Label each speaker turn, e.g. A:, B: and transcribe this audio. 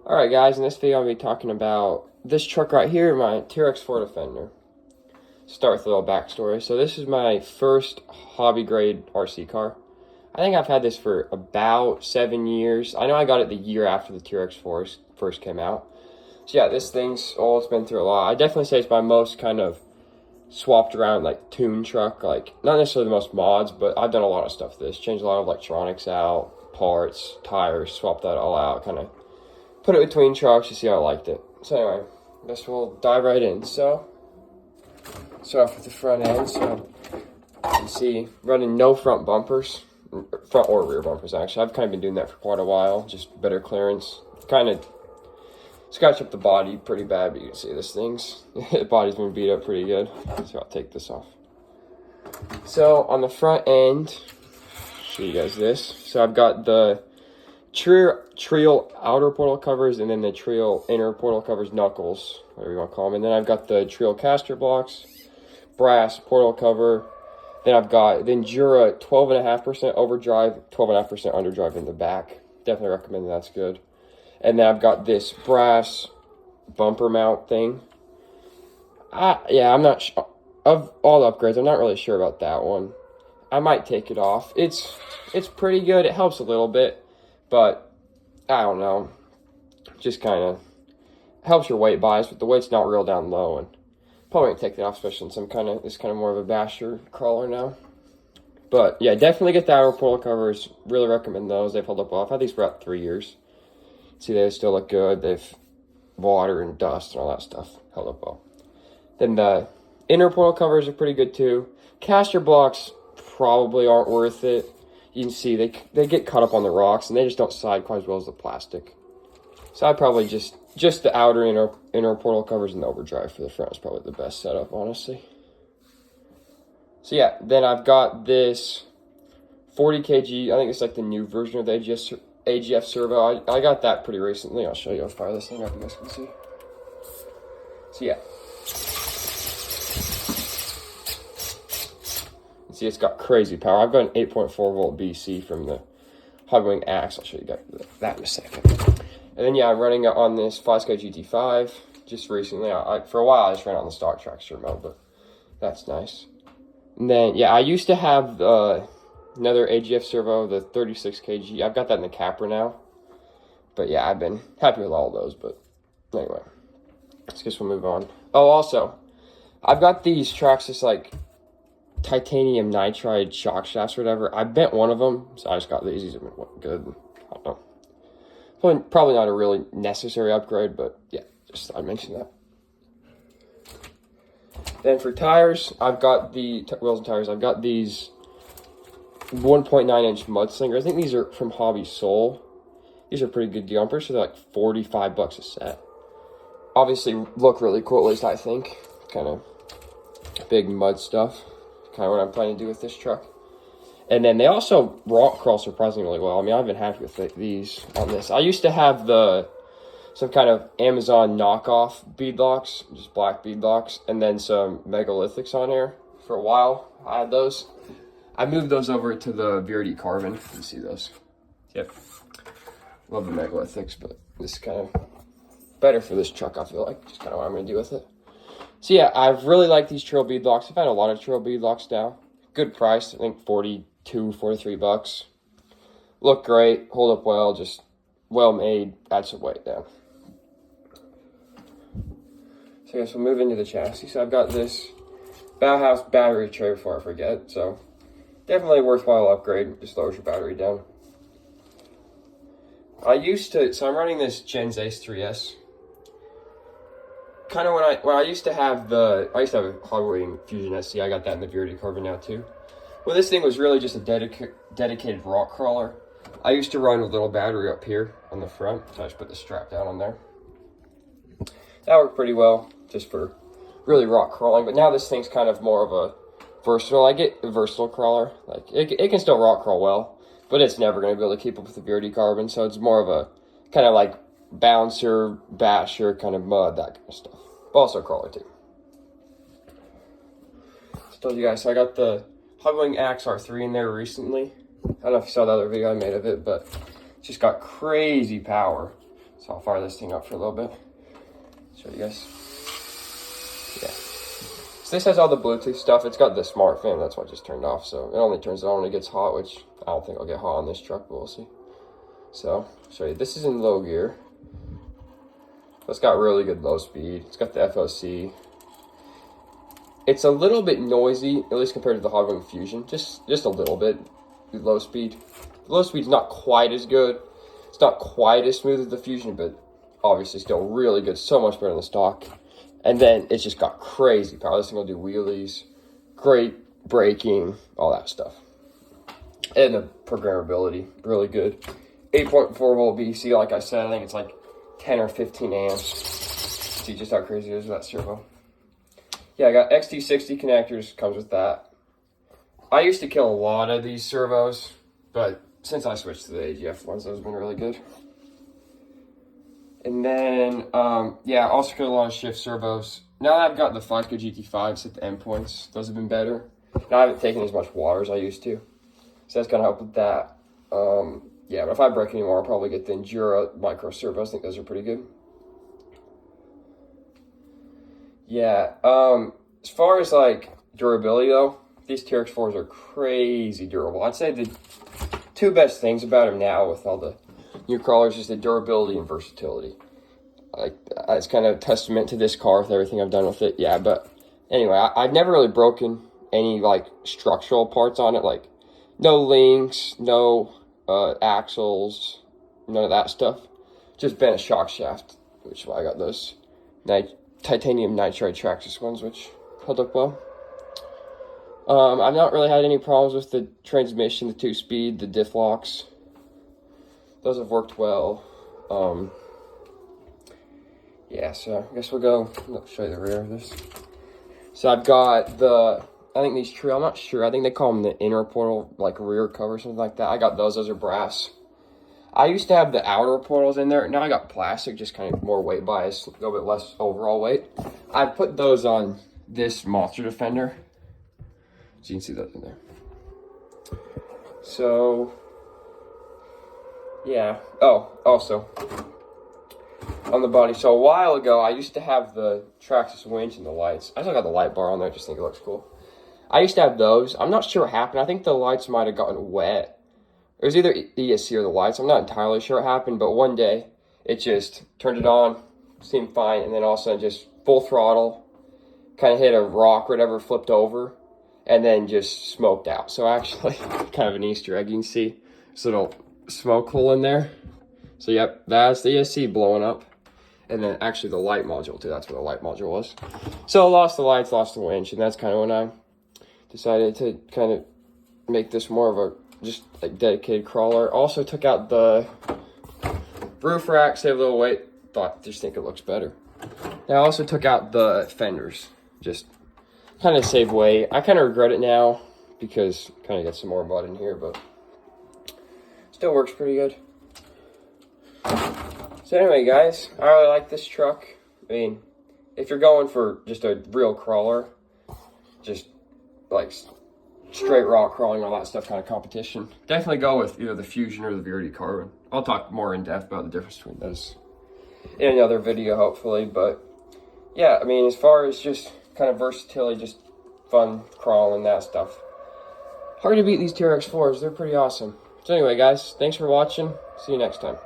A: Alright guys, in this video I'll be talking about this truck right here, my Trx4 Defender. Start with a little backstory. So this is my first hobby grade RC car. I think I've had this for about 7 years. I know I got it the year after the Trx4 first came out. So yeah, this thing's, it's been through a lot. I definitely say it's my most kind of swapped around, like, tune truck. Like, not necessarily the most mods, but I've done a lot of stuff with this. Changed a lot of electronics out, parts, tires, swapped that all out, kind of put it between trucks to see how I liked it. So anyway, I guess we'll dive right in. So, start off with the front end. So, you can see, running no front bumpers. Front or rear bumpers, actually. I've kind of been doing that for quite a while. Just better clearance. Kind of scratch up the body pretty bad, but you can see this thing's, the body's been beat up pretty good. So I'll take this off. So, on the front end, show you guys this. So I've got the Tril outer portal covers, and then the Tril inner portal covers, knuckles, whatever you want to call them. And then I've got the Tril caster blocks, brass portal cover. Then I've got the Endura 12.5% overdrive, 12.5% underdrive in the back. Definitely recommend that. That's good. And then I've got this brass bumper mount thing. Yeah, I'm not sure. Of all the upgrades, I'm not really sure about that one. I might take it off. It's pretty good. It helps a little bit. But, I don't know, just kind of helps your weight bias, but the weight's not real down low, and probably won't take that off, especially in this kind of more of a basher crawler now. But, yeah, definitely get the outer portal covers. Really recommend those. They've held up well. I've had these for about 3 years. See, they still look good. They've water and dust and all that stuff held up well. Then the inner portal covers are pretty good, too. Caster blocks probably aren't worth it. You can see they get caught up on the rocks, and they just don't slide quite as well as the plastic. So I'd probably just the outer inner portal covers and the overdrive for the front is probably the best setup, honestly. So yeah, then I've got this 40 kg, I think it's like the new version of the AGF servo. I got that pretty recently. I'll show you how far this thing up, you guys can see. So yeah. See, it's got crazy power. I've got an 8.4 volt BC from the Hogwing Axe. I'll show you guys that in a second. And then, yeah, I'm running it on this Fosco GT5 just recently. For a while, I just ran on the stock Trx4 mode, but that's nice. And then, yeah, I used to have another AGF servo, the 36 kg. I've got that in the Capra now. But, yeah, I've been happy with all those. But, anyway, I guess we'll move on. Oh, also, I've got these Traxxas, like, titanium nitride shock shafts or whatever. I bent one of them, so I just got these. These have been good. I don't know. Probably not a really necessary upgrade, but yeah, just I mentioned that. Then for tires, I've got the wheels and tires. I've got these 1.9 inch mudslingers. I think these are from Hobby Soul. These are pretty good deal. I'm pretty sure they're like $45 a set. Obviously look really cool, at least I think. Kind of big mud stuff. Kind of what I'm planning to do with this truck. And then they also rock crawl surprisingly really well. I mean, I've been happy with these on this. I used to have some kind of Amazon knockoff beadlocks, just black beadlocks, and then some megalithics on here for a while. I had those. I moved those over to the Verity Carbon. You can see those. Yep. Love the megalithics, but this is kind of better for this truck, I feel like. Just kind of what I'm going to do with it. So yeah, I've really liked these Tril beadlocks. I've had a lot of Tril beadlocks now. Good price, I think $42, $43. Look great, hold up well, just well made, add some weight down. So I guess we'll move into the chassis. So I've got this Bauhaus battery tray before I forget. So definitely a worthwhile upgrade, just lowers your battery down. So I'm running this Gens Ace 3S. Kind of when I used to have a Hogwing Fusion SC. I got that in the Verity Carbon now too. Well, this thing was really just a dedicated rock crawler. I used to run a little battery up here on the front, so I just put the strap down on there. That worked pretty well, just for really rock crawling. But now this thing's kind of more of a versatile. I get a versatile crawler. Like it can still rock crawl well, but it's never going to be able to keep up with the Verity Carbon. So it's more of a kind of like bouncer, basher, kind of mud, that kind of stuff. But also crawler too. I told you guys, so I got the Hogwing Axe R3 in there recently. I don't know if you saw the other video I made of it, but it's just got crazy power. So I'll fire this thing up for a little bit. Show you guys. Yeah. So this has all the Bluetooth stuff. It's got the smart fan. That's why I just turned off. So it only turns on when it gets hot, which I don't think I'll get hot on this truck, but we'll see. So I'll show you. This is in low gear. It's got really good low speed. It's got the FOC. It's a little bit noisy, at least compared to the Hobby Fusion. Just a little bit. Low speed. The low speed's not quite as good. It's not quite as smooth as the Fusion, but obviously still really good. So much better than the stock. And then it's just got crazy power. This thing will do wheelies, great braking, all that stuff. And the programmability, really good. 8.4 volt BC, like I said, I think it's like 10 or 15 amps. See just how crazy it is with that servo. Yeah, I got XT60 connectors, comes with that. I used to kill a lot of these servos, but since I switched to the AGF ones, those have been really good. And then, yeah, I also kill a lot of shift servos. Now that I've got the Fico GT5s at the endpoints, those have been better. Now I haven't taken as much water as I used to, so that's gonna help with that. Yeah, but if I break anymore, I'll probably get the Endura micro servos. I think those are pretty good. Yeah, as far as like durability though, these Trx4s are crazy durable. I'd say the two best things about them now with all the new crawlers is the durability and versatility. Like, it's kind of a testament to this car with everything I've done with it. Yeah, but anyway, I've never really broken any like structural parts on it, like no links, no axles, none of that stuff. Just been a shock shaft, which is why I got those titanium nitride Trx ones, which held up well. I've not really had any problems with the transmission, the 2-speed, the diff locks. Those have worked well. Yeah, so I guess we'll go, I'll show you the rear of this. So I've got the, I think these I'm not sure, I think they call them the inner portal, like rear cover, something like that. I got those are brass. I used to have the outer portals in there. Now I got plastic, just kind of more weight bias, a little bit less overall weight. I put those on this Monster Defender. So you can see those in there. So, yeah. Oh, also, on the body. So a while ago, I used to have the Trx winch and the lights. I still got the light bar on there, I just think it looks cool. I used to have those. I'm not sure what happened. I think the lights might have gotten wet. It was either ESC or the lights. I'm not entirely sure what happened, but one day it just turned it on, seemed fine, and then all of a sudden just full throttle, kind of hit a rock or whatever, flipped over, and then just smoked out. So actually, kind of an Easter egg, you can see this little smoke hole in there. So yep, that's the ESC blowing up. And then actually the light module too, that's what the light module was. So I lost the lights, lost the winch, and that's kind of when I decided to kind of make this more of a just a dedicated crawler. Also took out the roof rack, save a little weight, just think it looks better. And I also took out the fenders, just kind of save weight. I kind of regret it now because kind of got some more mud in here, but still works pretty good. So anyway, guys, I really like this truck. I mean, if you're going for just a real crawler, just like straight rock crawling, all that stuff, kind of competition, definitely go with either the Fusion or the VRD Carbon. I'll talk more in depth about the difference between those in another video, hopefully. But yeah, I mean, as far as just kind of versatility, just fun crawling, that stuff, hard to beat these Trx4s. They're pretty awesome. So anyway, guys, thanks for watching. See you next time.